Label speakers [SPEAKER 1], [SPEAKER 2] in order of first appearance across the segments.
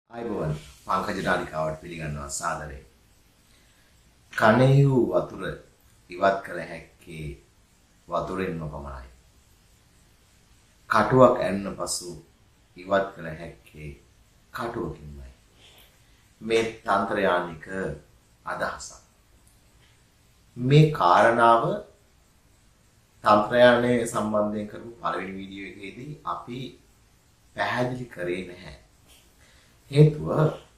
[SPEAKER 1] අයිබෝවන් පංකජ නාලිකාවට පිළිගන්නවා සාදරයෙන්. කණෙහි වූ වතුර ඉවත් කළ හැක්කේ වතුරෙන්ම පමණයි. කටුවක් ඇන්න පසු ඉවත් කළ හැක්කේ කටුවකින්මයි. මේ තන්ත්‍රයානික අදහසක්. මේ කාරණාව තන්ත්‍රයානය සම්බන්ධයෙන් කරපු පළවෙනි වීඩියෝ එකේදී අපි පැහැදිලි කරේ නැහැ. හේතුව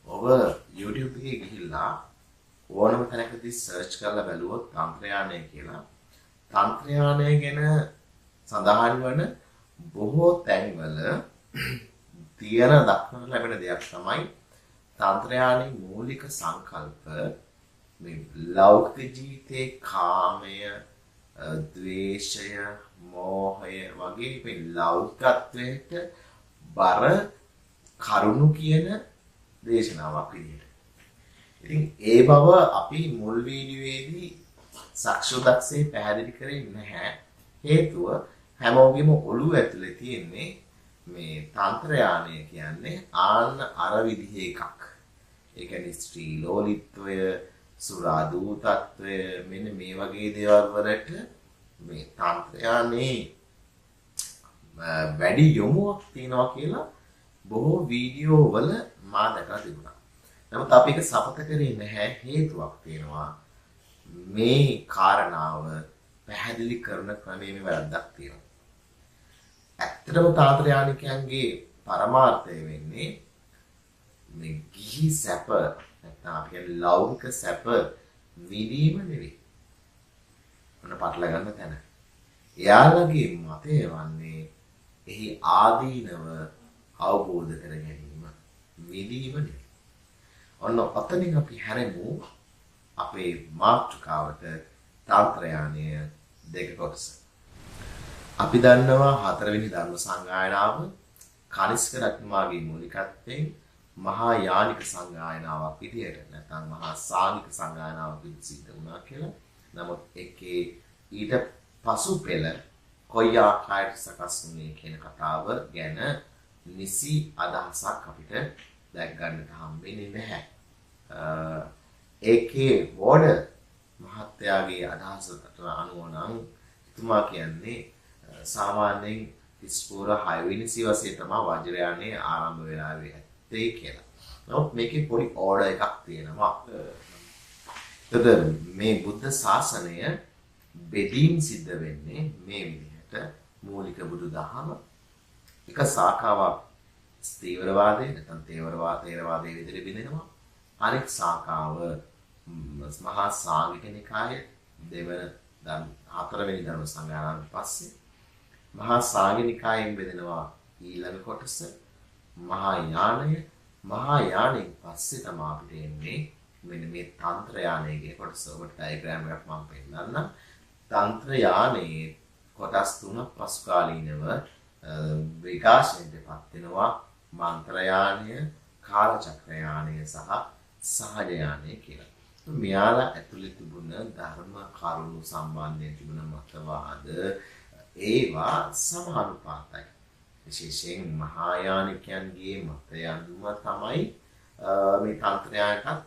[SPEAKER 1] ඔබ YouTube එකේ ගිහිල්ලා ඕනම තැනකදී සර්ච් කරලා බැලුවොත් තන්ත්‍රයානය කියලා තන්ත්‍රයානය ගැන සඳහන් වන බොහෝ තැන්වල තියෙන දක්නට ලැබෙන දෙයක් තමයි තන්ත්‍රයානයේ මූලික සංකල්ප මේ ලෞකික ජීවිතයේ කාමය, ද්වේෂය, මෝහය වගේ මේ ලෞකිකත්වයට බර කරුණු කියන දේශනාවක් විදිහට. ඉතින් ඒ බව අපි මුල් වීඩියෝවේදී සක්ෂුදක්සේ පැහැදිලි කරේ නැහැ. හේතුව හැමෝගෙම ඔළුව ඇතුලේ තියෙන්නේ මේ තන්ත්‍රයානය කියන්නේ ආන්න අර විදිහේ එකක්. ඒ කියන්නේ ස්ත්‍රී ලෝලිත්වය, සුරා දූතත්වය මෙන්න මේ වගේ දේවල් වලට මේ තන්ත්‍රයානේ වැඩි යොමුවක් තියෙනවා කියලා බොහෝ වීඩියෝ වල මා දැකලා තිබුණා. නමුත් අපි ඒක සපත කරේ නැහැ. හේතුවක් තියෙනවා. මේ කාරණාව පැහැදිලි කරන ක්‍රමයේ වැරද්දක් තියෙනවා. ඇත්තටම තාන්ත්‍රයානිකයන්ගේ පරමාර්ථය වෙන්නේ මේ ගිහි සැප නැත්නම් අපි කියන්නේ ලෞකික සැප විඳීම නෙවෙයි. මොන පටල ගන්න තැන. එයාලගේ මතය වන්නේ එහි ආදීනව අවබෝධ කර ගැනීම විඳීම නෙවෙයි. ඔන්න ඔතනින් අපි හැරෙමු අපේ මාතෘකාවට තන්ත්‍රයානය දෙක කොටස. අපි දන්නවා හතරවෙනි ධර්ම සංගායනාව කනිෂ්ක රත්නමාගේ මූලිකත්වයෙන් මහා යානික සංගායනාවක් විදියට නැත්නම් මහා සාංගික සංගායනාවක් විදිහට සිද්ධ වුණා කියලා. නමුත් ඒකේ ඊට පසු පෙළ කොයි ආකාරයට සකස් වුණේ කියන කතාව ගැන නිසි අදහසක් අපිට දැක් ගන්නට හම්බෙන්නේ නැහැ. ඒකේ වෝඩ මහත්තයාගේ අදහසකට අනුව නම් එතුමා කියන්නේ සාමාන්‍යයෙන් ඉස්පෝර 6 වෙනි සියවසේ තමයි වජිරයානේ ආරම්භ වෙලා ඇත්තේ කියලා. නමුත් මේකේ පොඩි ඕඩර් එකක් තියෙනවා. එතකොට මේ බුද්ධ ශාසනය බෙදීම් සිද්ධ වෙන්නේ මේ විදිහට මූලික බුදුදහම එක ශාඛාවක් ස්ථීවරවාදය නැත්නම් තේරවාදයේ විදිහට බෙදෙනවා. අනෙක් ශාඛාව මහා සාංඝික නිකාය හතරවෙනි ධර්ම සංගායනාවෙන් පස්සේ මහා සාංඝික නිකායෙන් බෙදෙනවා ඊළඟ කොටස මහා යානයෙන් පස්සේ තමයි අපිට එන්නේ මෙන්න මේ තන්ත්‍ර යානයේ කොටස. ඔබට ඩයග්‍රෑම් එකක් මම පෙන්නන්නම්. තන්ත්‍ර යානයේ කොටස් තුනක් පසුකාලීනව විකාශනයටපත් වෙනවා. මන්ත්‍ර යානය, කාලචක්‍ර යානය සහ සහජ යානය කියලා. මෙයාලා ඇතුළේ තිබුණ ධර්ම කරුණු සම්බන්ධයෙන් තිබුණ මතවාද ඒවා සමානුපාතයි. විශේෂයෙන් මහායානිකයන්ගේ මතය අනුව තමයි මේ තන්ත්‍රයාටත්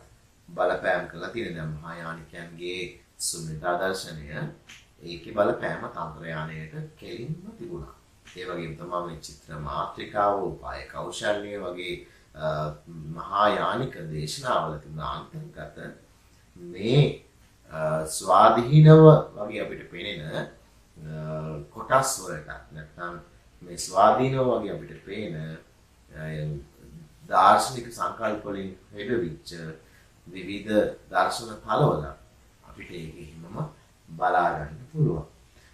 [SPEAKER 1] බලපෑම් කරලා තියෙන්නේ. දැන් මහායානිකයන්ගේ සුමිතා දර්ශනය ඒකේ බලපෑම තන්ත්‍රයානයට කෙලින්ම තිබුණා. ඒ වගේම තමයි මේ චිත්‍ර මාත්‍රිකාව, උපාය කෞශල්‍ය වගේ මහායානික දේශනාවල තිබුණ අන්තර්ගත මේ ස්වාධීනව වගේ අපිට පේන කොටස් වලට නැත්නම් මේ ස්වාධීනව වගේ අපිට පේන දාර්ශනික සංකල්ප වලින් හෙඩවිච්ච විවිධ දර්ශන තලවල අපිට ඒක හිමම බලා ගන්න පුළුවන්.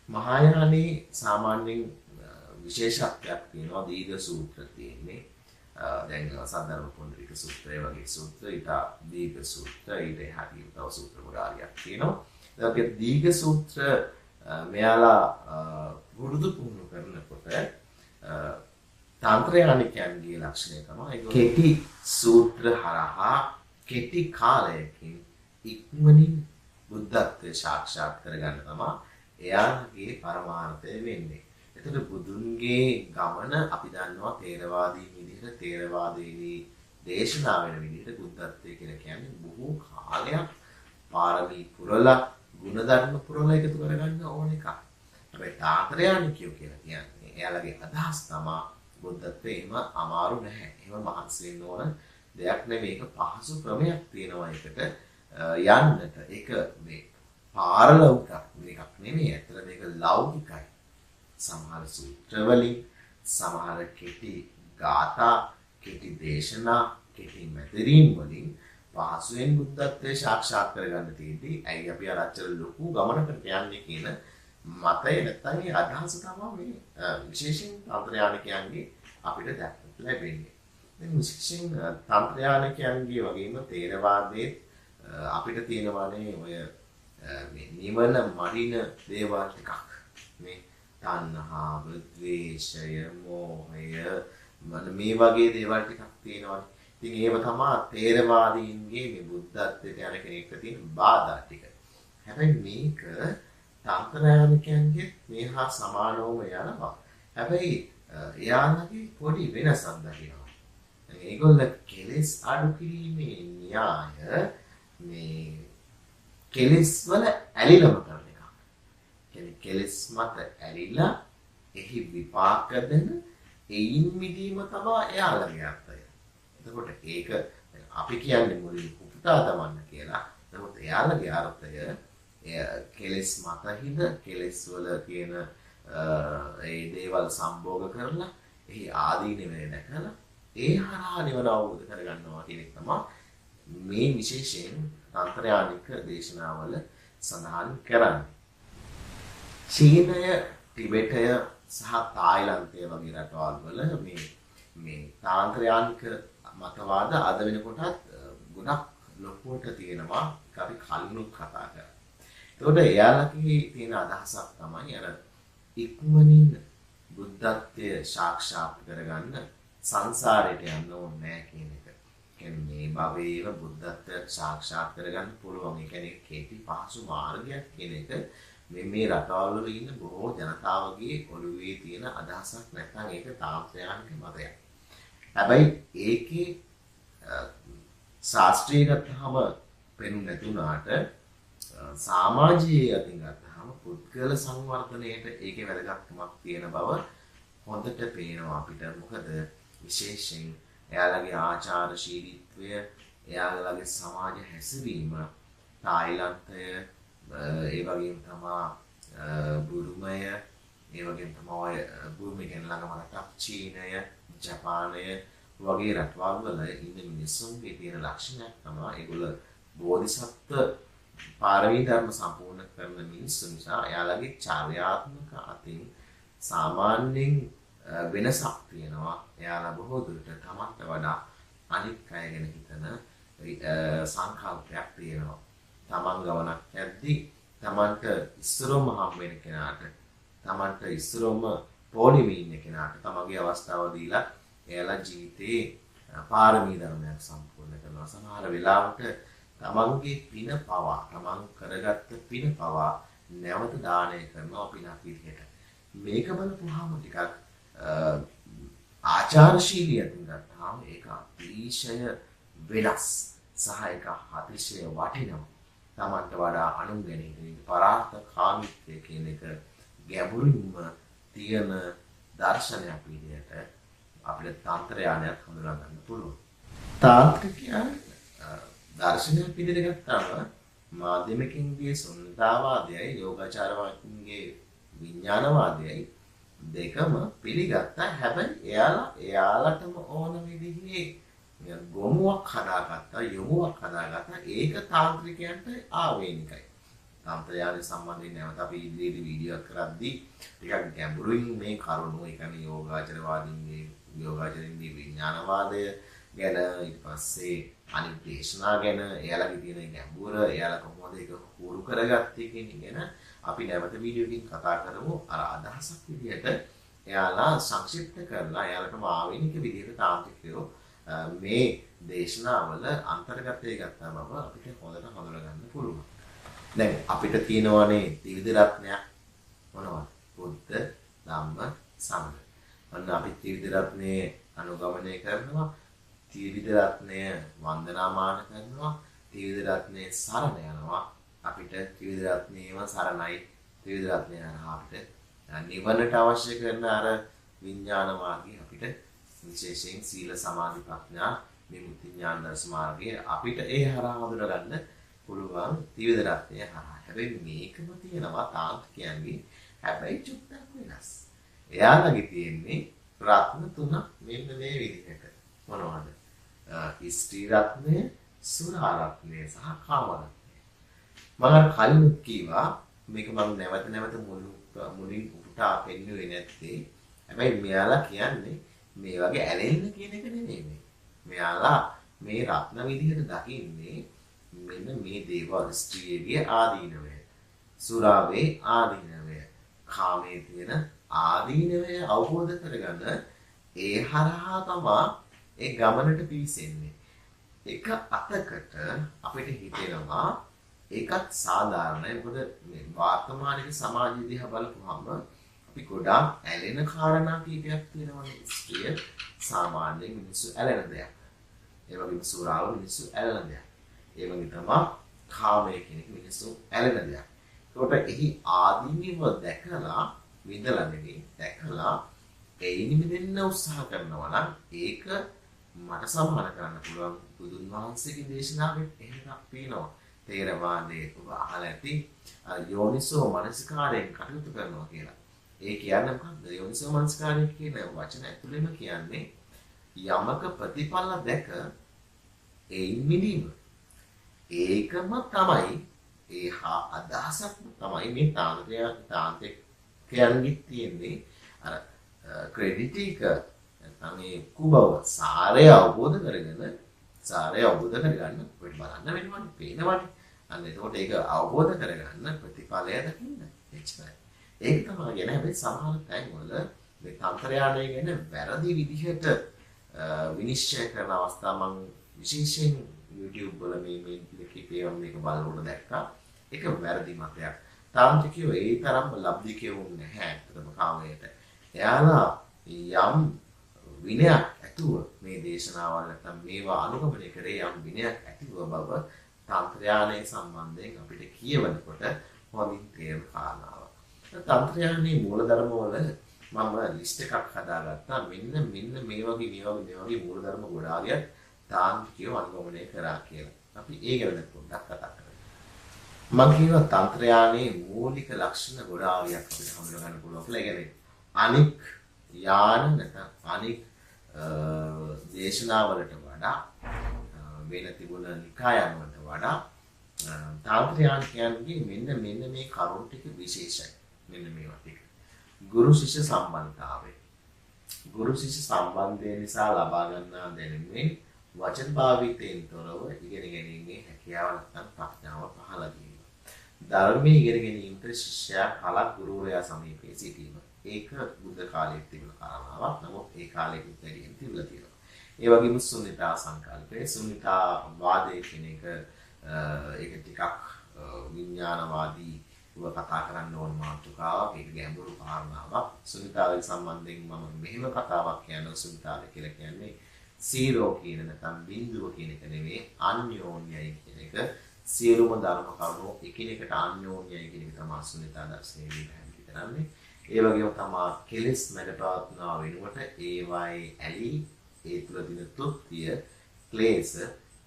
[SPEAKER 1] මහායානයේ සාමාන්‍යයෙන් විශේෂත්වයක් තියෙනවා. දීඝ සූත්‍ර තියෙන්නේ. දැන් සද්ධර්ම පොණ්ඩරික සූත්‍රය වගේ සූත්‍ර, ඊට දීඝ සූත්‍ර, ඊට එහාට තව සූත්‍ර ගොඩාරියක් තියෙනවා. ඒකේ දීඝ සූත්‍ර මෙයාලා වෘදු පුහුණු කරනකොට තන්ත්‍රයානිකයන්ගේ ලක්ෂණය තමයි කෙටි සූත්‍ර හරහා කෙටි කාලයකින් ඉක්මනින් බුද්ධත්වයේ සාක්ෂාත් කරගන්න තමයි එයාගේ පරමාර්ථය වෙන්නේ. එතකොට බුදුන්ගේ ගමන අපි දන්නවා තේරවාදී විදිහට තේරවාදයේදී දේශනා වෙන විදිහට බුද්ධත්වයේ කියලා කියන්නේ බොහෝ කාලයක් පාරමී පුරලා ගුණධර්ම පුරලා එකතු කරගන්න ඕන එකක්. හැබැයි තාන්ත්‍රයානිකයෝ කියලා කියන්නේ එයාලගේ අදහස් තමයි බුද්ධත්වයේ එහෙම අමාරු නැහැ. එහෙම මහන්සි වෙන්න ඕන දෙයක් නෙමෙයි. මේක පහසු ක්‍රමයක් තියෙනවා එකට යන්නට. ඒක මේ පාරලෞකික එකක් නෙමෙයි. ඇත්තට මේක ලෞකිකයි. සමහර සූත්‍ර වලින් සමහර කෙටි ගාථා කෙටි දේශනා කෙටි මැදිරීම් වලින් පහසුවෙන් බුද්ධත්වයේ සාක්ෂාත් කරගන්න තියෙද්දි ඇයි අපි අර අච්චර ලොකු ගමනකට යන්නේ කියන මතය නැත්තම් ඒ අදහස තමයි මේ විශේෂයෙන් තන්ත්‍රයානිකයන්ගේ අපිට දැක්කත් ලැබෙන්නේ. දැන් විශේෂයෙන් තන්ත්‍රයානිකයන්ගේ වගේම තේරවාදයේ අපිට තියෙනවානේ ඔය මේ නිවන මරින දේවල් ටිකක්. මේ තණ්හාව, ද්වේෂය, මෝහය මේ වගේ දේවල් ටිකක් තියෙනවානේ. ඉතින් ඒව තමයි තේරවාදීන්ගේ මේ බුද්ධත්වයට යන කෙනෙක්ට තියෙන බාධා ටික. හැබැයි මේක තන්ත්‍රයානිකයන්ගේ මේ හා සමානවම යනවා. හැබැයි එයාලගේ පොඩි වෙනසක් දකිනවා. ඒගොල්ල කෙලෙස් අඩු කිරීමේ න්‍යාය මේ කෙලෙස් වල ඇලිලම කරන එක. කියන්නේ කෙලෙස් මත ඇලිලා එහි විපාක දෙන එයින් මිදීම තමයි එයාලගේ අර්ථය. එතකොට ඒක අපි කියන්නේ මුලින් උපුටා දමන්න කියලා. නමුත් එයාලගේ අර්ථය කෙලෙස් මතින් කෙලෙස් වල තියෙන ඒ දේවල් සම්භෝග කරලා එහි ආදීනව දැකලා ඒ හරහා නිවන අවබෝධ කරගන්නවා කියන එක තමයි මේ විශේෂයෙන් තන්ත්‍රයානික දේශනාවල සඳහන් කරන්නේ. චීනය, ටිබෙටය සහ තායිලන්තය වගේ රටවල් වල මේ තාන්ත්‍රයානික මතවාද අද වෙනකොටත් ගොඩක් ලොකුවට තියෙනවා. අපි කලිනුත් කතා කරා. ඒකට එයාලගේ තියෙන අදහසක් තමයි අර ඉක්මනින් බුද්ධත්වයේ සාක්ෂාත් කරගන්න සංසාරයට යන්න ඕනේ නැහැ කියන එක. කියන්නේ මේ භවයේම බුද්ධත්වය සාක්ෂාත් කරගන්න පුළුවන්. ඒ කියන්නේ කේටි පහසු මාර්ගයක් කියන එක මේ රටවල් වල ඉන්න බොහෝ ජනතාවගේ ඔළුවේ තියෙන අදහසක් නැත්නම් ඒක තාන්ත්‍රයානික මතයක්. හැබැයි ඒකේ ශාස්ත්‍රීය ගත්තහම පෙනුම් නැතුණාට සමාජීය අතින් ගත්තහම පුද්ගල සංවර්ධනයේට ඒකේ වැදගත්කමක් තියෙන බව හොඳට පේනවා අපිට. මොකද විශේෂයෙන් එයාලගේ ආචාරශීලීත්වය, එයාලගේ සමාජ හැසිරීම තායිලන්තය, ඒ වගේම තමයි බුරුමය, ඒ වගේම තමයි බුරුමේ කියන ළඟම රටක් චීනය, ජපානය වගේ රටවල් වල ඉන්න මිනිස්සුන්ගේ තියෙන ලක්ෂණයක් තමයි ඒගොල්ලෝ බෝධිසත්ව පාරමී ධර්ම සම්පූර්ණ කරන මිනිස්සු නිසා එයාලගේ චාරිත්‍රාත්මක අතින් සාමාන්‍යයෙන් වෙනසක් තියෙනවා. එයාලා බොහෝ දුරට තමන්ට වඩා අනිත් අය ගැන හිතන සංකල්පයක් තියෙනවා. තමන් ගමනක් යද්දී තමන්ට ඉස්සරොම හම් වෙන කෙනාට, තමන්ට ඉස්සරොම පොලිමේ ඉන්න කෙනාට තමන්ගේ අවස්ථාව දීලා එයාලා ජීවිතේ පාරමී ධර්මයක් සම්පූර්ණ කරනවා. සමහර වෙලාවට තමන්ගේ පින පවා, තමන් කරගත්ත පින පවා නැවත දානය කරනවා පිනක් විදිහට. මේක බලපුවාම ටිකක් ආචාරශීලීයකින් ගත්තාම ඒක අතිශය වෙනස් සහ ඒක අතිශය වටිනවා. තමන්ට වඩා අනුන් ගැන හිතන පරාර්ථකාමීත්වය කියන එක ගැඹුරින්ම තියෙන දර්ශනයක් විදිහට අපිට තාන්ත්‍රයානයක් හඳුනා ගන්න පුළුවන්. තාන්ත්‍රිකයන් දර්ශනයක් විදිහට ගත්තාම මාධ්‍යමිකින්ගේ ශුන්‍යතාවාදයයි යෝගාචාරවාදීන්ගේ විඥානවාදයයි දෙකම පිළිගත්තා. හැබැයි එයාලටම ඕන විදිහේ ගොමුවක් හදාගත්තා, යොමුවක් හදාගත්තා. ඒක තාන්ත්‍රිකයන්ට ආවේනිකයි. තාන්ත්‍රයාගේ සම්බන්ධයෙන් නැවත අපි ඉදිරියේදී වීඩියෝක් කරද්දී ටිකක් ගැඹුරින් මේ කරුණු, ඒ කියන්නේ යෝගාචරින්ගේ විඥානවාදය ගැන, ඊට පස්සේ අනිත් දේශනා ගැන, එයාලගේ තියෙන ගැඹුර, එයාලා කොහොමද ඒක හුරු කරගත්තේ කියන ගැන අපි නැවත වීඩියෝකින් කතා කරමු. අර අදහසක් විදිහට එයාලා සංක්ෂිප්ත කරලා එයාලටම ආවේනික විදිහට තාන්ත්‍රිකයෝ මේ දේශනාවල අන්තර්ගතය ගත්තා බව අපිට හොඳට හඳුනා ගන්න පුළුවන්. දැන් අපිට තියෙනවානේ ත්‍රිවිධ රත්නයක්. මොනවද? බුද්ධ, ධම්ම, සංඝ. අන්න අපි ත්‍රිවිධ රත්නේ අනුගමනය කරනවා. ත්‍රිවිධ රත්නය වන්දනාමාන කරනවා, ත්‍රිවිධ රත්නයේ සරණ යනවා. අපිට ත්‍රිවිධ රත්නයේම සරණයි, ත්‍රිවිධ රත්නය හරහා අපිට නිවනට අවශ්‍ය කරන අර විඥාන මාර්ගය අපිට විශේෂයෙන් සීල සමාධි ප්‍රඥා විමුක්ති ඥාන දර්ශ මාර්ගය අපිට ඒ හරහා හඳුනා ගන්න පුළුවන් ත්‍රිවිධ රත්නය හරහා. හැබැයි මේකම තියෙනවා තාන්ත්‍රිකයන්ගේ, හැබැයි චුට්ටක් වෙනස්. එයාලගේ තියෙන්නේ රත්න තුනක් මෙන්න මේ විදිහට. මොනවද? ස්ත්‍රී රත්නය, සුරා රත්නය සහ කාම රත්නය. මම අර කලින් කිව්වා මේක මම නැවත නැවත මුලින් උපුටා පෙන්නුවේ නැත්තේ. හැබැයි මෙයාලා කියන්නේ මේ වගේ ඇලෙන්න කියන එක නෙමෙයි මේ. මෙයාලා මේ රත්න විදිහට දකින්නේ මෙන්න මේ දේවල් ස්ත්‍රියගේ ආදීනවය, සුරාවේ ආදීනවය, කාමයේ තියෙන ආදීනවය අවබෝධ කරගන්න ඒ හරහා තමයි ඒ ගමනට පිවිසෙන්නේ. එක අතකට අපිට හිතෙනවා ඒකත් සාධාරණයි. මොකද මේ වර්තමානික සමාජය දිහා බලපුවම අපි ගොඩාක් ඇලෙන කාරණා කීපයක් තියෙනවානේ. ස්ත්‍රිය සාමාන්‍යයෙන් මිනිස්සු ඇලෙන දෙයක්. ඒ වගේම සුරාව මිනිස්සු ඇලෙන දෙයක්. ඒ වගේ තමයි කාමය කියන එක මිනිස්සු ඇලෙන දෙයක්. ඒකට එහි ආදීනව දැකලා විඳලා නෙවෙයි දැකලා ඒනි මිදෙන්න උත්සාහ කරනවා නම් ඒක මට සමාන කරන්න පුළුවන් බුදුන් වහන්සේගේ දේශනාවෙත් එහෙම එකක් පේනවා. තේරවාදයේ ඔබ අහලා ඇති යෝනිසෝ මනසිකාරයෙන් කටයුතු කරනවා කියලා. ඒ කියන්නේ මොකක්ද? යෝනිසෝ මනසිකාරය කියන වචන ඇතුළේම කියන්නේ යමක ප්‍රතිඵල දැක ඒන් මිදීම. ඒකම තමයි ඒහා අදහසක් තමයි මේ තාන්ත්‍රිකයන්ගේ තියෙන්නේ. අර ක්‍රෙඩිට් එක නැත්නම් ඒ කුබව සාරය අවබෝධ කරගන්න ඔබට බලන්න වෙනවනේ, පේනවනේ. අන්න එතකොට ඒක අවබෝධ කරගන්න ප්‍රතිඵලය දකින්න. එච්චරයි. ඒක තමයි ගැන හැබැයි සමහර තැන්වල මේ තන්ත්‍රයාණය ගැන වැරදි විදිහට විනිශ්චය කරන අවස්ථා මම විශේෂයෙන් YouTube වල මේ කිපේවම් මේක බලනකොට දැක්කා. ඒක වැරදි මතයක්. තාන්ත්‍රිකයෝ ඒ තරම් ලබ්ධිකයෝ නැහැ අතම කාමයට. එයාලා යම් විනයක් ඇතුව මේ දේශනාවල් නැත්නම් මේවා අනුගමනය කරේ යම් විනයක් ඇතිව බව තන්ත්‍රයාණය සම්බන්ධයෙන් අපිට කියවනකොට හොඳින් තේරෙන කාරණාවක්. තන්ත්‍රයාණයේ මූලධර්ම වල මම ලිස්ට් එකක් හදාගත්තා. මෙන්න මේ වගේ මූලධර්ම ගොඩාරියක් තාන්ත්‍රිකයෝ අනුගමනය කරා කියලා. අපි ඒ ගැන පොඩ්ඩක් කතා කරමු. මම කියනවා තන්ත්‍රයාණයේ මූලික ලක්ෂණ ගොඩාරියක් අපිට හඳුනා ගන්න පුළුවන් කියලා. ඒ කියන්නේ අනික් යාන නැත්නම් අනික් දේශනාවලට වඩා වෙන තිබුණ නිකායන් වලට වඩා තාන්ත්‍රයාණිකයන්ගේ මෙන්න මේ කරුණු ටික විශේෂයි. මෙන්න මේවා ටික. ගුරු ශිෂ්‍ය සම්බන්ධතාවය. ගුරු ශිෂ්‍ය සම්බන්ධය නිසා ලබා ගන්නා දැනුමෙන් වචන භාවිතයෙන් තොරව ඉගෙන ගැනීමේ හැකියාව නැත්නම් ප්‍රඥාව පහළ වීම. ධර්මයේ ඉගෙන ගැනීමට ශිෂ්‍යයා කලක් ගුරුවරයා සමීපයේ සිටීම. ඒක බුද්ධ කාලයේ තිබුණ කාරණාවක්. නමුත් ඒ කාලේ බුද්ධයෙන් තිබුණා තියෙනවා. ඒ වගේම ශුන්‍යතා සංකල්පය, ශුන්‍යතා වාදය කියන එක ඒක ටිකක් විඥානවාදී කතා කරන්න ඕන මාතෘකාවක්. ඒක ගැඹුරු කාරණාවක්. ශුන්‍යතාවය සම්බන්ධයෙන් මම මෙහෙම කතාවක් කියනවා. ශුන්‍යතාවය කියලා කියන්නේ සීරෝ කියන නැත්නම් බිඳුව කියන එක නෙවෙයි, අන්‍යෝන්‍යයි කියන එක. සියලුම ධර්ම කරුණු එකිනෙකට අන්‍යෝන්‍යයි කියන එක තමයි ශුන්‍යතා දර්ශනයේදී පැහැදිලි කරන්නේ. ඒ වගේම තමයි කෙලෙස් මැඩපවත්නා වෙනුවට ඒවායේ ඇලී ඒ තුළ දින තෘප්තිය ක්ලේශ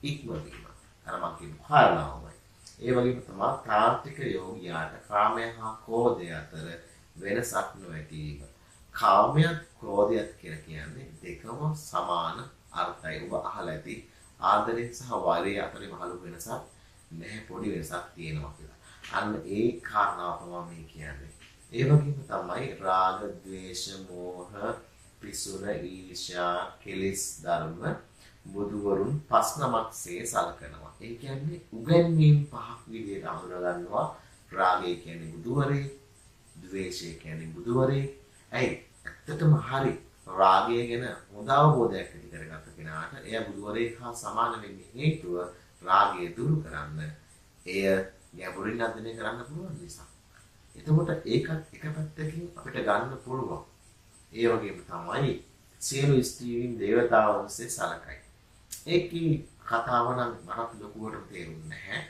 [SPEAKER 1] ඉක්මවීම. අර මම කියපු කාරණාවයි. ඒ වගේම තමයි තාන්ත්‍රික යෝගියාට කාමය හා ක්‍රෝධය අතර වෙනසක් නොඇතිවීම. කාමයක් ක්‍රෝධයක් කියලා කියන්නේ දෙකම සමාන අර්ථයි. ඔබ අහලා ඇති ආදරය සහ වෛරය අතරේ මහලු වෙනසක් නැහැ, පොඩි වෙනසක් තියෙනවා කියලා. අන්න ඒ කාරණාව තමයි මේ කියන්නේ. ඒ වගේම තමයි රාග, ద్వේෂ, මෝහ, පිසුර, ඊර්ෂ්‍යා, කෙලෙස් ධර්ම බුදුවරුන් පස් නමක්සේ සලකනවා. ඒ කියන්නේ උගන්වීම් පහක් විදිහට හඳුනා ගන්නවා. රාගය කියන්නේ බුදුවරේ, ద్వේෂය කියන්නේ බුදුවරේ. ඇයි? ඇත්තටම හරි. රාගය ගැන හොඳ අවබෝධයක් ඇති කරගත්ත කෙනාට එය බුදුවරේ හා සමාන වෙන්නේ හේතුව රාගය දුරු කරන්න. එය ගැඹුරින් අධ්‍යයනය කරන්න පුළුවන් නිසා. එතකොට ඒකත් එක පැත්තකින් අපිට ගන්න පුළුවන්. ඒ වගේම තමයි සියලු ස්ත්‍රීන් දේවතාවුන්සේ සලකයි. ඒකේ කතාව නම් මට ලොකුවට තේරුන්නේ නැහැ.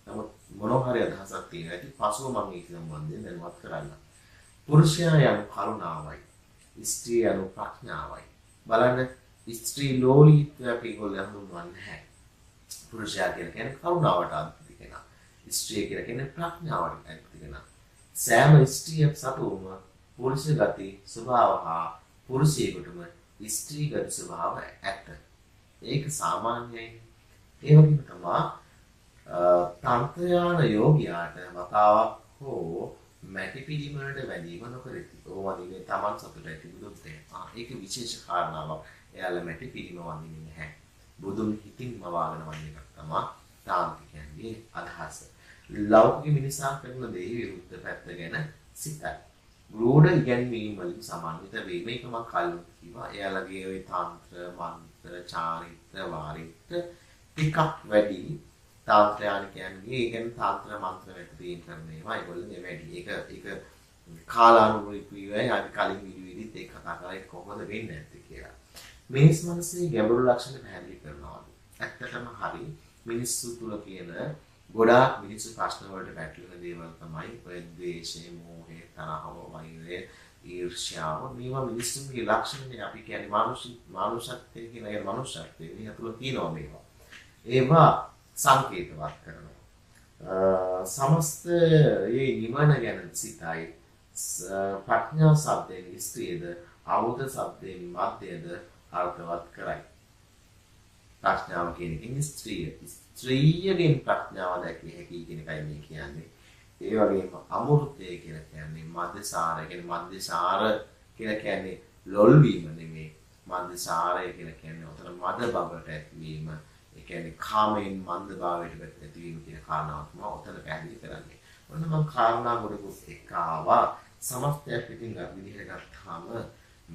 [SPEAKER 1] නමුත් මොනවා හරි අදහසක් තියෙනවා. ඉතින් පසුව මම ඒක සම්බන්ධයෙන් දැනුවත් කරන්න. පුරුෂයා යනු කරුණාවයි. ස්ත්‍රිය යනු ප්‍රඥාවයි. බලන්න ස්ත්‍රී ලෝලීත්වයක් ඒගොල්ලෝ හඳුන්වන්නේ නැහැ. පුරුෂයා කියන්නේ කරුණාවට අධිපති කෙනා. ස්ත්‍රිය කියන්නේ ප්‍රඥාවට අධිපති කෙනා. සෑම ස්ත්‍රියක් සතුවම පුරුෂ ගති ස්වභාව හා පුරුෂයෙකුටම ස්ත්‍රී ගති ස්වභාව ඇත. ඒක සාමාන්‍යයි. ඒ වගේම තමයි තන්ත්‍රයාන යෝගියාට වතාවක් හෝ මැටි පිළිමකට වැඳීම නොකරති. ඕවා දිනේ තමන් සතුට ඇති බුදුත් ඒක විශේෂ කාරණාවක්. එයාලා මැටි පිළිම වඳින්නේ නැහැ. බුදුන් හිතින් මවාගෙන වඳින එක තමයි තාන්ත්‍රිකයන්ගේ අදහස. ලෞකික මිනිසා කරන දේ විරුද්ධ පැත්ත ගැන සිතයි. ගුරුවර ඉගැන්වීම් වලින් සමන්විත වීම එක මම කලින් කිව්වා. එයාලගේ ওই තන්ත්‍ර, මන්ත්‍ර, චාරිත්‍ර, වාරිත්‍ර ටිකක් වැඩි. තාන්ත්‍රයානිකයන්ගේ ඒ කියන්නේ තන්ත්‍ර මන්ත්‍ර වැටීම් කරන ඒවා ඒගොල්ලෝ වැඩි. ඒක කාලානුරූපීවයි අපි කලින් වීඩියෝෙදිත් ඒක කතා කරලා ඒක කොහොමද වෙන්නේ නැත්තේ කියලා. මිනිස් මනසේ ගැඹුරු ලක්ෂණ පැහැදිලි කරනවා. ඇත්තටම හරි මිනිස්සු තුල කියන ගොඩාක් මිනිස්සු ප්‍රශ්න වලට පැටලෙන දේවල් තමයි ඔය ද්වේෂය, මෝහය, තරහව, වෛරය, ඊර්ෂ්‍යාව මේවා මිනිස්සුන්ගේ ලක්ෂණනේ. අපි කියන්නේ මානුෂත්වය කියලා ඒ මනුෂ්‍යත්වය මේ තුල තියෙනවා මේවා. ඒවා සංකේතවත් කරනවා. සමස්ත මේ නිවන ගැන සිතයි ප්‍රඥා શબ્දයෙන් ස්ත්‍රියද අවුද શબ્දයෙන් මධ්‍යද අර්ථවත් කරයි. ප්‍රඥාව කියන එකෙන් ස්ත්‍රියගෙන් ප්‍රඥාව දැකිය හැකි කියන එකයි මේ කියන්නේ. ඒ වගේම අමෘතය කියලා කියන්නේ මධ්‍යසාරය. කියන්නේ මධ්‍යසාර කියලා කියන්නේ ලොල් වීම නෙමෙයි. මධ්‍යසාරය කියලා කියන්නේ උතන මද බවට ඇතිවීම. ඒ කියන්නේ කාමයෙන් මන්ද භාවයට ඇතිවීම කියන කාරණාව තමයි උතන පැහැදිලි කරන්නේ. ඔන්න මම කාරණා ගොඩකුත් එක්ක ආවා. සමස්තයක් පිටින් විදිහට ගත්තාම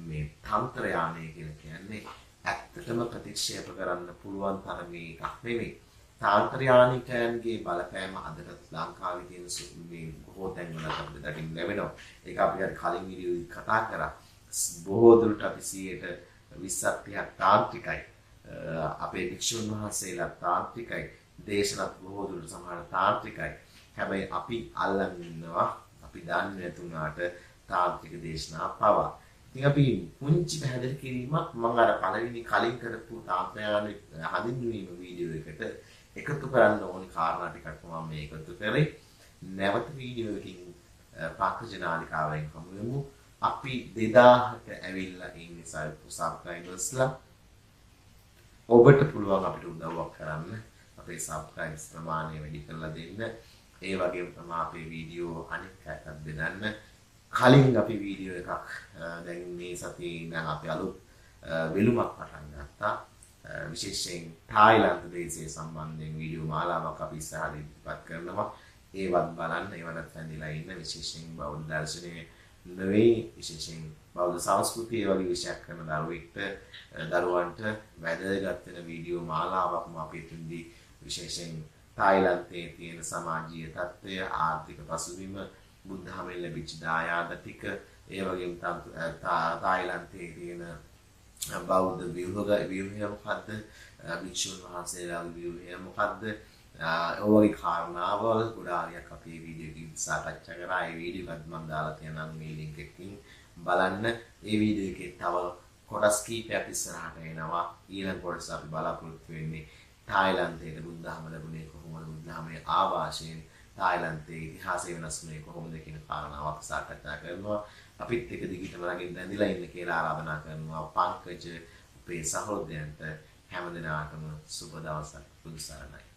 [SPEAKER 1] මේ තන්ත්‍ර යානය කියලා කියන්නේ ඇත්තටම ප්‍රතික්ෂේප කරන්න පුළුවන් තරමේ එකක් නෙමෙයි. තාන්ත්‍රයානිකයන්ගේ බලපෑම අදටත් ලංකාවේ තියෙන මේ බොහෝ තැන්වල අපිට දකින්න ලැබෙනවා. ඒක අපි අර කලින් වීඩියෝෙදි කතා කරා. බොහෝ දුරට අපි 20%ක් තාන්ත්‍රිකයි. අපේ භික්ෂුන් වහන්සේලා තාන්ත්‍රිකයි. දේශනත් බොහෝ දුරට සමහර තාන්ත්‍රිකයි. හැබැයි අපි අල්ලන් ඉන්නවා අපි දන්නේ නැතුණාට තාන්ත්‍රික දේශනා පවා. ඉතින් අපි පුංචි පැහැදිලි කිරීමක් මම අර පළවෙනි කලින් කරපු තාන්ත්‍රයානික හඳුන්වීම වීඩියෝ එකට එකතු කරන්න ඕනි කාරණා ටිකක් මම මේ එකතු කරේ. නැවත වීඩියෝ එකකින් පාකජනාලිකාවෙන් හමු වෙමු. අපි 2000ට ඇවිල්ලා ඉන්නේ සබ්ස්ක්‍රයිබර්ස්ලා. ඔබට පුළුවන් අපිට උදව්වක් කරන්න. අපේ සබ්ස්ක්‍රයිබර්ස් ප්‍රමාණය වැඩි කරලා දෙන්න. ඒ වගේම තමයි අපේ වීඩියෝ අනිත් පැත්තට දෙන්න. කලින් අපි වීඩියෝ එකක් දැන් මේ සතියේ ඉඳන් අපි අලුත් වෙළුමක් පටන් ගත්තා. විශේෂයෙන් තායිලන්ත දේශය සම්බන්ධයෙන් වීඩියෝ මාලාවක් අපි ඉස්සරහට ඉදිරිපත් කරනවා. ඒවත් බලන්න, ඒවලත් ඇඳිලා ඉන්න විශේෂයෙන් බෞද්ධ දර්ශනයේ නෙවෙයි විශේෂයෙන් බෞද්ධ සංස්කෘතිය වගේ විෂයක් කරන දරුවන්ට වැදගත් වෙන වීඩියෝ මාලාවක්ම අපි තුන්දී විශේෂයෙන් තායිලන්තයේ තියෙන සමාජීය තත්ත්වය, ආර්ථික පසුබිම, බුද්ධාමයෙන් ලැබිච්ච දායාද ටික, ඒ වගේම තායිලන්තයේ තියෙන බෞද්ධ ව්‍යුහය මොකද්ද, භික්ෂුන් වහන්සේලාගේ ව්‍යුහය මොකද්ද, ඔය කාරණාවල් ගොඩාරියක් අපේ වීඩියෝ එකකින් සාකච්ඡා කරා. ඒ වීඩියෝ එකත් මම දාලා තියෙනවා මේ ලින්ක් එකකින් බලන්න. ඒ වීඩියෝ එකේ තව කොටස් කීපයක් ඉස්සරහට එනවා. ඊළඟ කොටස අපි බලාපොරොත්තු වෙන්නේ තායිලන්තයේ බුද්ධාම ලැබුණේ කොහොමද, බුද්ධාමයේ ආවාසයෙන් තායිලන්තයේ ඉතිහාසය වෙනස් වුණේ කොහොමද කියන කාරණාවක් සාකච්ඡා කරනවා. අපිත් එක දිගටම ළඟින් ඇඳිලා ඉන්න කියලා ආරාධනා කරනවා. පංකජ අපේ සහෝදරයන්ට හැමදෙනාටම සුබ දවසක්. පුදුසරණයි.